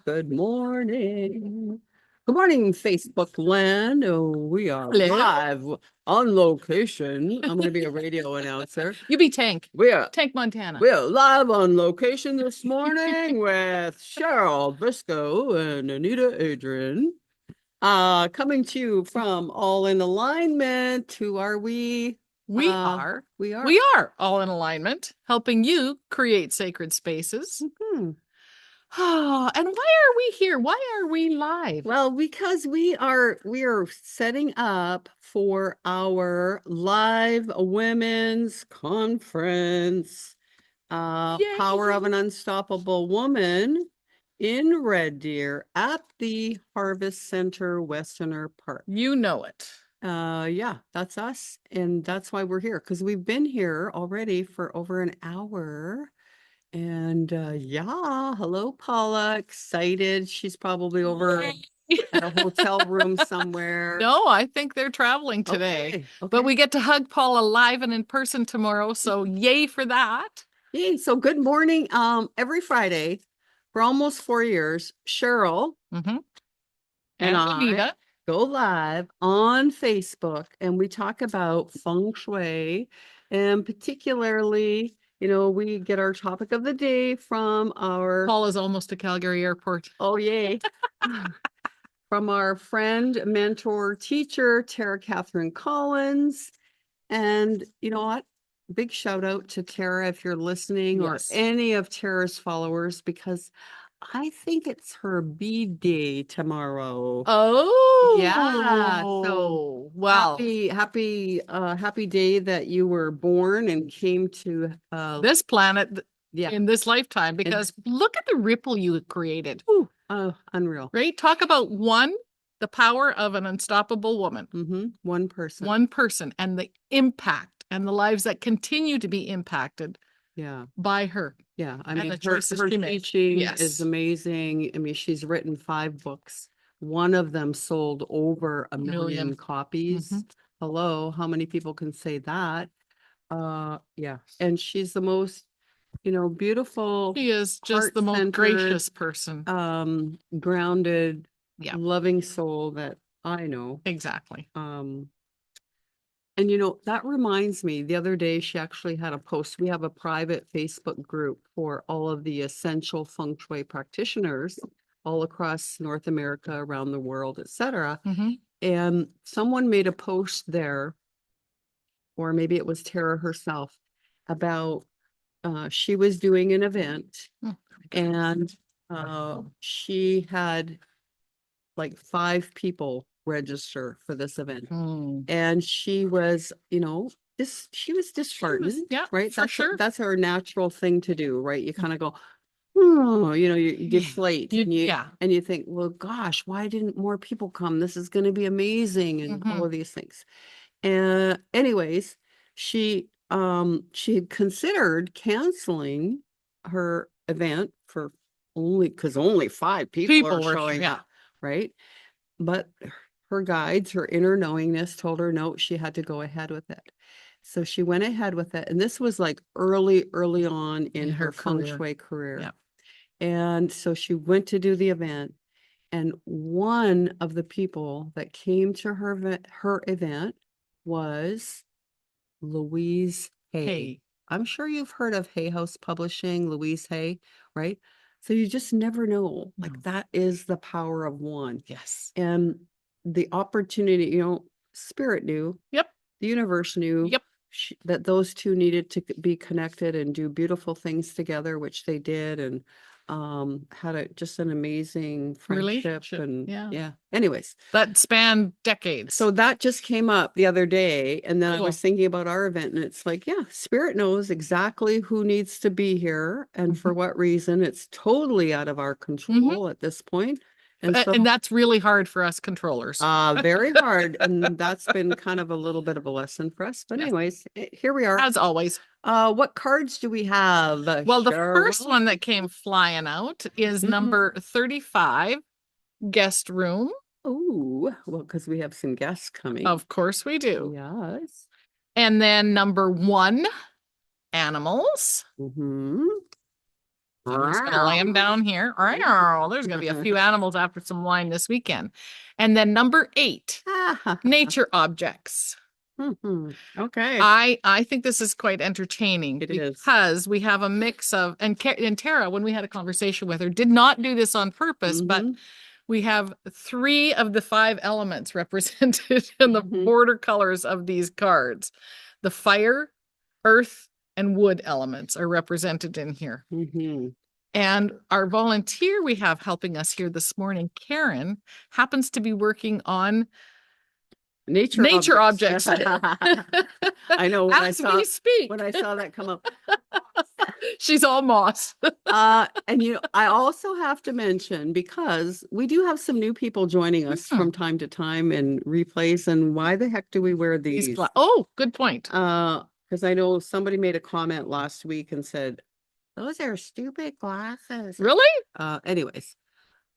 Good morning. Good morning, Facebook land. Oh, we are Hello. live on location. I'm going to be a radio announcer. You be Tank. We are Montana. live on location this morning with Cheryl, Viczko, and Anita, Adrain. Coming to you from All in Alignment. Who are we? We We are all in alignment, helping you create sacred spaces. Mhm. And why are we here? Why are we live? Well, because we are setting up for our live women's conference, Power of Yay. an Unstoppable Woman in Red Deer at the Harvest Center, Westerner Park. You know it. Yeah, that's us, and that's why we're here, because we've been here already for over an hour. And yeah, hello, Paula. Excited. She's probably over at a hotel room somewhere. No, I think they're traveling today. Okay, But we get to hug Paula live and in person tomorrow, so yay for that. Yay. So good morning. Every Friday for almost 4 years, Cheryl Mm-hmm. and Anita. I go live on Facebook, and we talk about Feng Shui, and particularly, we get our topic of the day from our Paula's almost to Calgary Airport. Oh, yay. From our friend, mentor, teacher, Tara Catherine Collins. And you know what? Big shout out to Tara if you're listening, Yes. or any of Tara's followers, because I think it's her B-day tomorrow. Oh, Yeah. So wow. happy day that you were born and came to This planet yeah. in this lifetime, because look at the ripple you created. Ooh, oh, unreal. Right? Talk about the power of an unstoppable woman. Mm-hmm. One person. One person, and the impact and the lives that continue to be impacted by her. Yeah. I And mean, the her choices she made. teaching Yes. is amazing. I mean, she's written 5 books. One of them sold over a million copies. Mhm. Hello, how many people can say that? Yeah. And she's the most, beautiful, She is just the most heart-centered, gracious person. grounded, Yeah. loving soul that I know. Exactly. And that reminds me, the other day she actually had a post. We have a private Facebook group for all of the essential Feng Shui practitioners all across North America, around the world, etc. Mhm. And someone made a post there, or maybe it was Tara herself, about she was doing an event, and she had like 5 people register for this event. And she was, she was disheartened, yeah, right? for sure. That's our natural thing to do, right? You kind of go, oh, you deflate, and you think, well, gosh, why didn't more people come? This is going to be amazing, and all of these things. And anyways, she had considered canceling her event for because only 5 people are showing up, right? But her guides, her inner knowingness told her no, she had to go ahead with it. So she went ahead with it. And this was like early on in her Feng Shui career. Yeah. And so she went to do the event. And one of the people that came to her event was Louise Hay. I'm sure you've heard of Hay House Publishing, Louise Hay, right? So you just never know. Like, that is the power of one. Yes. And the opportunity, Spirit knew. Yep. The universe knew. Yep. That those two needed to be connected and do beautiful things together, which they did, and had just an amazing friendship. And anyways, that spanned decades. So that just came up the other day, and then I was thinking about our event, and it's like, yeah, Spirit knows exactly who needs to be here and for what reason. It's totally out of our control at this point. And that's really hard for us controllers. Very hard. And that's been kind of a little bit of a lesson for us. But anyways, here we are. As always. What cards do we have? Well, the first one that came flying out is number 35, guest room. Oh, well, because we have some guests coming. Of course we do. Yes. And then number 1, animals. So I'm just going to lay them down here. All right. There's going to be a few animals after some wine this weekend. And then number 8, nature objects. Okay. I think this is quite entertaining It is. because we have a mix of, and Tara, when we had a conversation with her, did not do this on purpose, but we have 3 of the 5 elements represented in the border colors of these cards. The fire, earth, and wood elements are represented in here. And our volunteer we have helping us here this morning, Karen, happens to be working on nature objects. I know when As we speak. when I saw that come up. She's all moss. And I also have to mention, because we do have some new people joining us from time to time and replays, and why the heck do we wear these? Oh, good point. Because I know somebody made a comment last week and said, those are stupid glasses. Really? Anyways,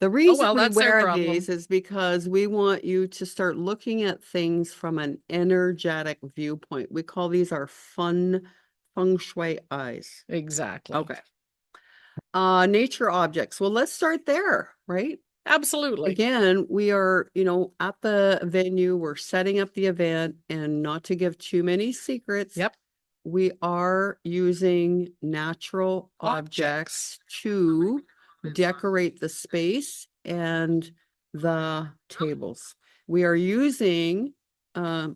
the reason we that's their wear problem. these is because we want you to start looking at things from an energetic viewpoint. We call these our feng shui eyes. Exactly. Okay. Nature objects. Well, let's start there, right? Absolutely. Again, we are, at the venue, we're setting up the event, and not to give too many secrets. Yep. We are using natural objects to decorate the space and the tables. We are using, some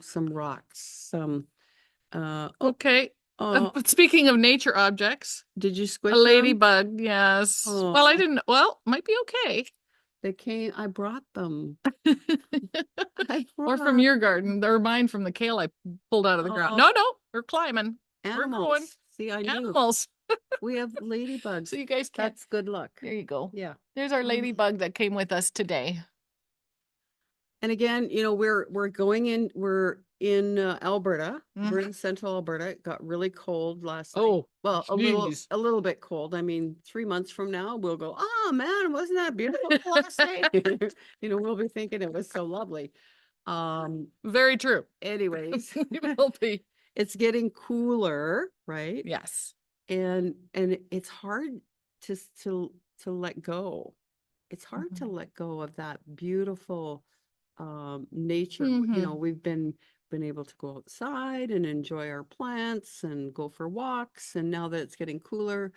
rocks, some, okay. Speaking of nature objects, did you squish a ladybug? Yes. Oh. Well, I didn't. Well, might be okay. I brought them. Or from your garden, or mine from the kale I pulled out of the ground. No, we're climbing. Animals. We're going. See, I knew. Animals. We have ladybugs. So you guys can't. That's good luck. There you go. Yeah. There's our ladybug that came with us today. And again, we're in Alberta. We're in central Alberta. It got really cold last night. Well, a little bit cold. I mean, 3 months from now, we'll go, oh man, wasn't that beautiful last night? We'll be thinking it was so lovely. Very true. Anyways, It will be. It's getting cooler, right? Yes. And it's hard to let go. It's hard to let go of that beautiful nature. We've been able to go outside and enjoy our plants and go for walks, and now that it's getting cooler,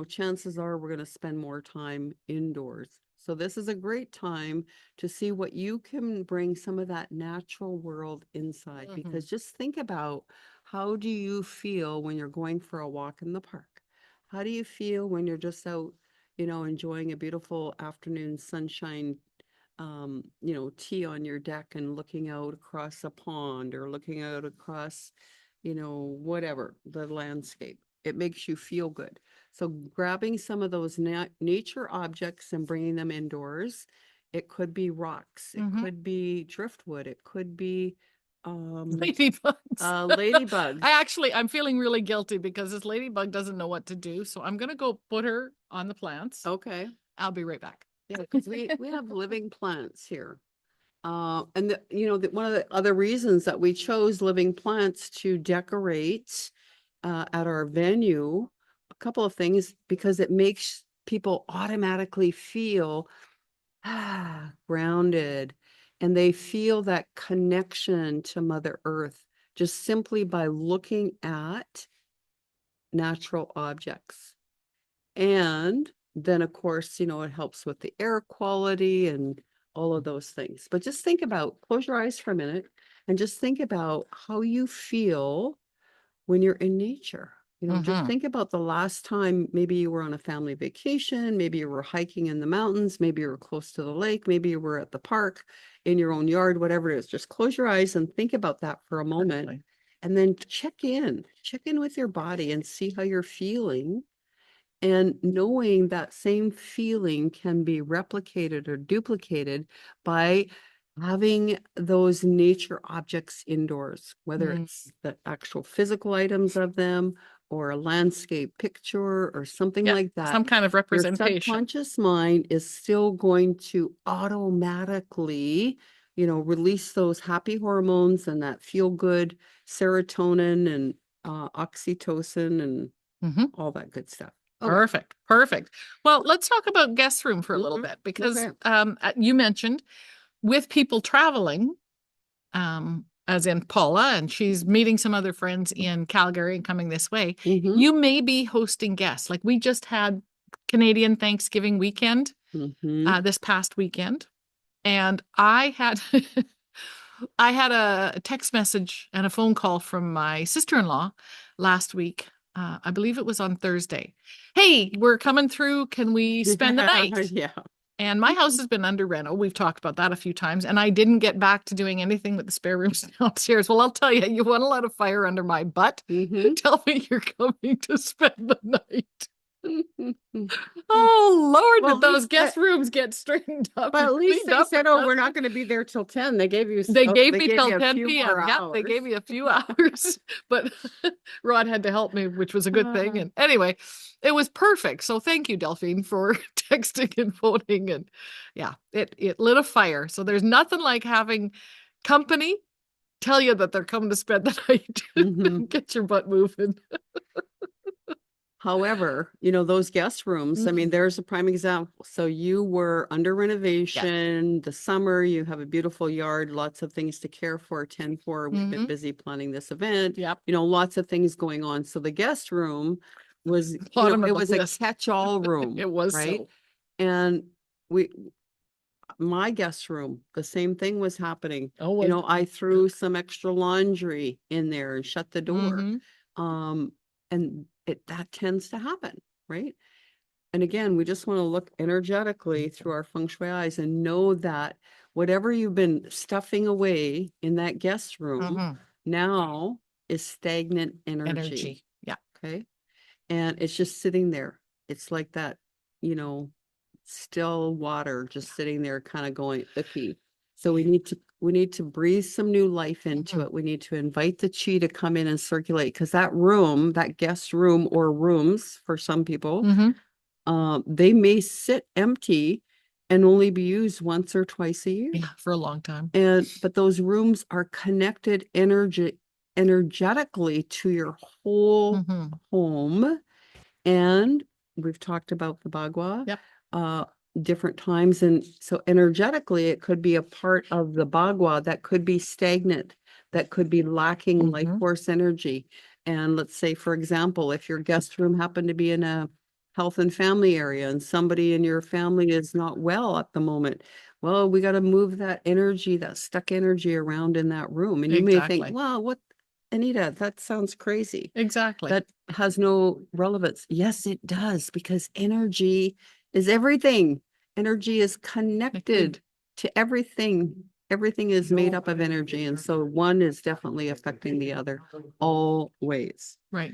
chances are we're going to spend more time indoors. So this is a great time to see what you can bring some of that natural world inside, because just think about, how do you feel when you're going for a walk in the park? How do you feel when you're just out, enjoying a beautiful afternoon sunshine, tea on your deck and looking out across a pond, or looking out across, whatever the landscape? It makes you feel good. So grabbing some of those nature objects and bringing them indoors. It could be rocks. It could be driftwood. It could be ladybugs. Ladybugs. I'm feeling really guilty because this ladybug doesn't know what to do. So I'm going to go put her on the plants. Okay. I'll be right back. Yeah, because we have living plants here. And one of the other reasons that we chose living plants to decorate at our venue, a couple of things, because it makes people automatically feel grounded, and they feel that connection to Mother Earth just simply by looking at natural objects. And then, of course, it helps with the air quality and all of those things. But just close your eyes for a minute and just think about how you feel when you're in nature. Just think about the last time maybe you were on a family vacation, maybe you were hiking in the mountains, maybe you were close to the lake, maybe you were at the park, in your own yard, whatever it is. Just close your eyes and think about that for a moment. And then check in with your body and see how you're feeling. And knowing that same feeling can be replicated or duplicated by having those nature objects indoors, whether it's the actual physical items of them, or a landscape picture, or something like that. Some kind of representation. Your subconscious mind is still going to automatically, release those happy hormones and that feel good serotonin and oxytocin and all that good stuff. Okay. Perfect. Perfect. Well, let's talk about guest room for a little bit because you mentioned with people traveling, as in Paula, and she's meeting some other friends in Calgary and coming this way, you may be hosting guests. Like we just had Canadian Thanksgiving weekend this past weekend. And I had I had a text message and a phone call from my sister-in-law last week. I believe it was on Thursday. Hey, we're coming through. Can we spend the night? Yeah. And my house has been under reno. We've talked about that a few times. And I didn't get back to doing anything with the spare rooms downstairs. Well, I'll tell you, you want to light a fire under my butt? Tell me you're coming to spend the night. Oh Lord, Well, did those guest rooms get straightened up? But at least they said, "Oh, we're not going to be there till 10." They gave you. They gave me till you a 10 few p.m. more Yeah, they hours. gave me a few hours, but Rod had to help me, which was a good thing. And anyway, it was perfect. So thank you, Delphine, for texting and phoning. And yeah, it lit a fire. So there's nothing like having company tell you that they're coming to spend the night. Get your butt moving. However, you know, those guest rooms, I mean, there's a prime example. So you were under renovation, the summer, you have a beautiful yard, lots of things to care for, tend for. We've been busy planning this event. Yep. You know, lots of things going on. So the guest room was, it was a catch-all room. It was right. so. And my guest room, the same thing was happening. Oh, you know, I threw some extra laundry in there and shut the door. And that tends to happen, right? And again, we just want to look energetically through our Feng Shui eyes and know that whatever you've been stuffing away in that guest room now is stagnant energy. Yeah. Okay. And it's just sitting there. It's like that, you know, still water just sitting there kind of going icky. So we need to breathe some new life into it. We need to invite the chi to come in and circulate, because that room, that guest room or rooms for some people, they may sit empty and only be used once or twice a year. Yeah, for a long time. But those rooms are connected energetically to your whole home. And we've talked about the bagua. Yep. Different times. And so energetically, it could be a part of the bagua that could be stagnant, that could be lacking life force energy. And let's say, for example, if your guest room happened to be in a health and family area and somebody in your family is not well at the moment, well, we got to move that energy, that stuck energy around in that room. And you may think, wow, what, Anita, that sounds crazy. Exactly. That has no relevance. Yes, it does, because energy is everything. Energy is connected to everything. Everything is made up of energy. And so one is definitely affecting the other always. Right.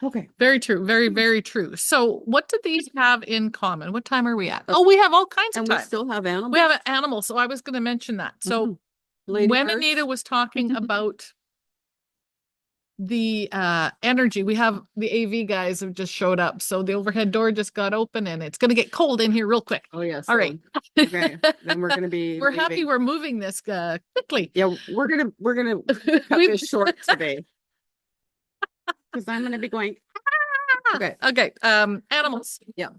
Okay. Very true. Very, very true. So what do these have in common? What time are we at? Oh, we have all kinds of time. And we still have animals. We have an animal. So I was going to mention that. So when Anita was talking about the energy, we have the AV guys have just showed up, so the overhead door just got open and it's going to get cold in here real quick. Oh yes. All right. Okay. Then we're going to be we're happy we're moving this quickly. Yeah, we're gonna cut this short today, because I'm going to be going okay. Animals. Yeah.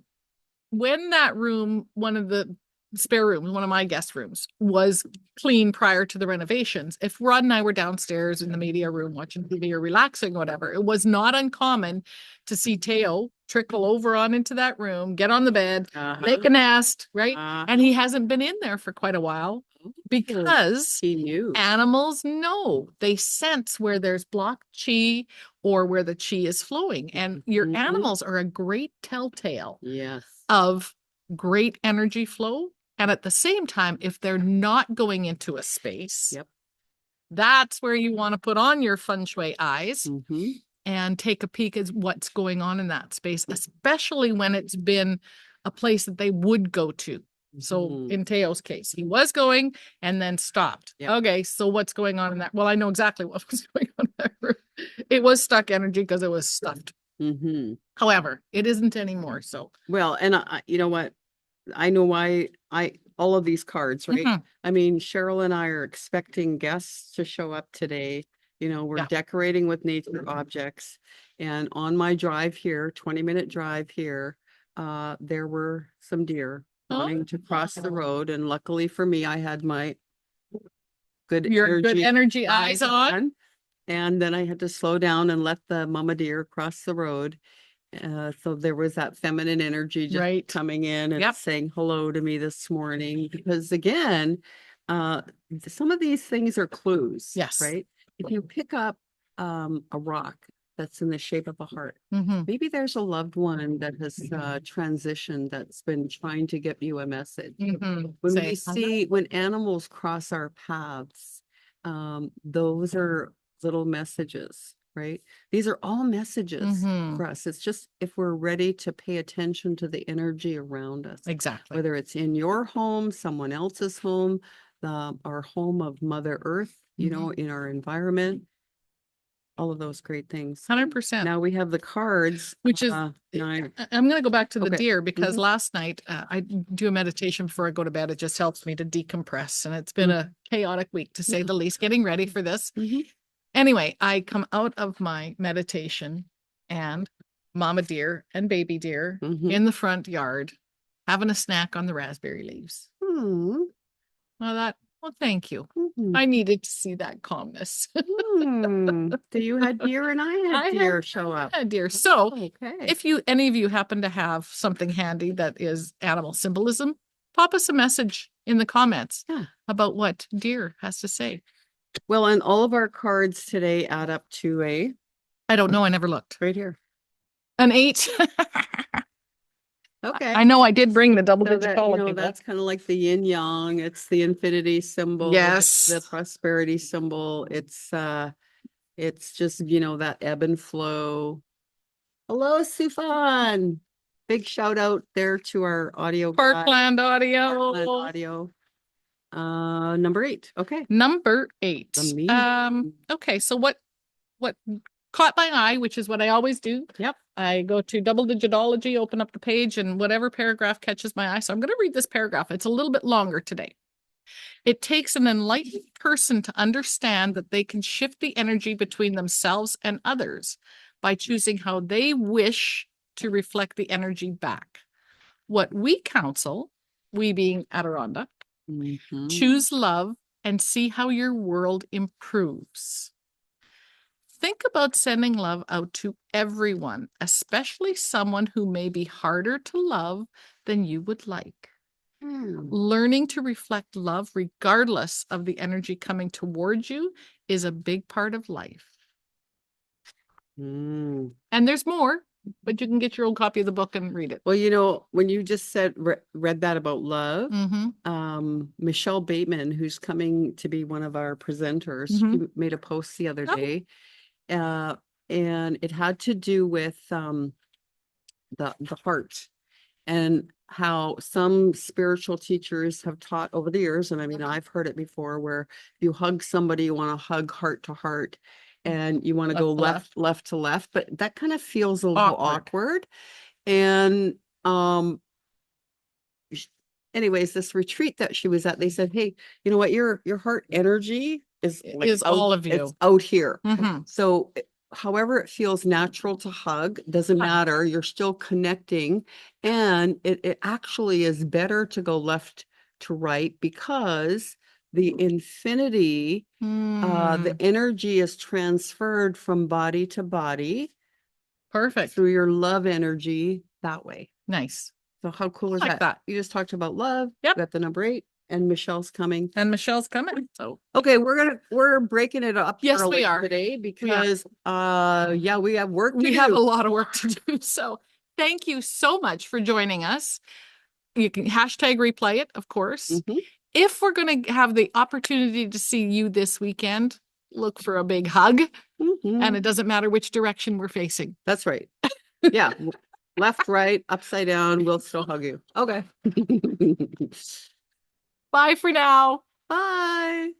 When that room, one of the spare rooms, one of my guest rooms, was clean prior to the renovations, if Rod and I were downstairs in the media room watching TV or relaxing, whatever, it was not uncommon to see Teo trickle over on into that room, get on the bed, make a nest, right? And he hasn't been in there for quite a while because he knew. Animals know, they sense where there's blocked chi or where the chi is flowing. And your animals are a great telltale of great energy flow. And at the same time, if they're not going into a space, that's where you want to put on your Feng Shui eyes and take a peek at what's going on in that space, especially when it's been a place that they would go to. So in Teo's case, he was going and then stopped. Okay, so what's going on in that? Well, I know exactly what was going on in that room. It was stuck energy because it was stuffed. However, it isn't anymore. So well, and you know what? I know why all of these cards, right? I mean, Cheryl and I are expecting guests to show up today, You know, we're Yeah. decorating with nature objects. And on my drive here, 20-minute drive here, there were some deer wanting to cross the road. And luckily for me, I had my Your good energy eyes on. And then I had to slow down and let the mama deer cross the road. So there was that feminine energy just coming in and saying hello to me this morning. Because again, some of these things are clues. Yes. Right? If you pick up a rock that's in the shape of a heart, maybe there's a loved one that has transitioned that's been trying to get you a message. When animals cross our paths, those are little messages, right? These are all messages for us. It's just if we're ready to pay attention to the energy around us. Exactly. Whether it's in your home, someone else's home, our home of Mother Earth, you know, in our environment, all of those great things. 100%. Now we have the cards. Which is, I'm going to go back to the deer because last night I do a meditation before I go to bed. It just helps me to decompress. And it's been a chaotic week, to say the least, getting ready for this. Anyway, I come out of my meditation and mama deer and baby deer in the front yard having a snack on the raspberry leaves. Well, thank you. I needed to see that calmness. So you had deer and I had deer show up. I had deer. So if any of you happen to have something handy that is animal symbolism, pop us a message in the comments about what deer has to say. Well, and all of our cards today add up to I don't know. I never looked. Right here. An 8. Okay. I know I did bring the double digit column. That's kind of like the yin yang. It's the infinity symbol. Yes. The prosperity symbol. It's just, that ebb and flow. Hello, Sufan. Big shout out there to our audio. Parkland Audio. Number 8. Okay. Number 8. Okay. So what caught my eye, which is what I always do. Yep. I go to double digitology, open up the page, and whatever paragraph catches my eye. So I'm going to read this paragraph. It's a little bit longer today. It takes an enlightened person to understand that they can shift the energy between themselves and others by choosing how they wish to reflect the energy back. What we counsel, we being Adirondack, choose love and see how your world improves. Think about sending love out to everyone, especially someone who may be harder to love than you would like. Learning to reflect love regardless of the energy coming towards you is a big part of life. And there's more, but you can get your old copy of the book and read it. Well, when you just read that about love, Michelle Bateman, who's coming to be one of our presenters, she made a post the other day. And it had to do with the heart and how some spiritual teachers have taught over the years. And I mean, I've heard it before, where you hug somebody, you want to hug heart to heart, and you want to go left to left, but that kind of feels a little awkward. And anyways, this retreat that she was at, they said, hey, you know what, your heart energy is all of you. It's out here. So however it feels natural to hug, doesn't matter. You're still connecting. And it actually is better to go left to right, because the infinity, the energy is transferred from body to body. Perfect. Through your love energy that way. Nice. So how cool is that? You just talked about love. Yep. Got the number 8. And Michelle's coming. So okay, we're breaking it up. Yes, we are today because we have work to do. We have a lot of work to do. So thank you so much for joining us. You can hashtag replay it, of course. If we're going to have the opportunity to see you this weekend, look for a big hug. And it doesn't matter which direction we're facing. That's right. Yeah. Left, right, upside down, we'll still hug you. Okay. Bye for now. Bye.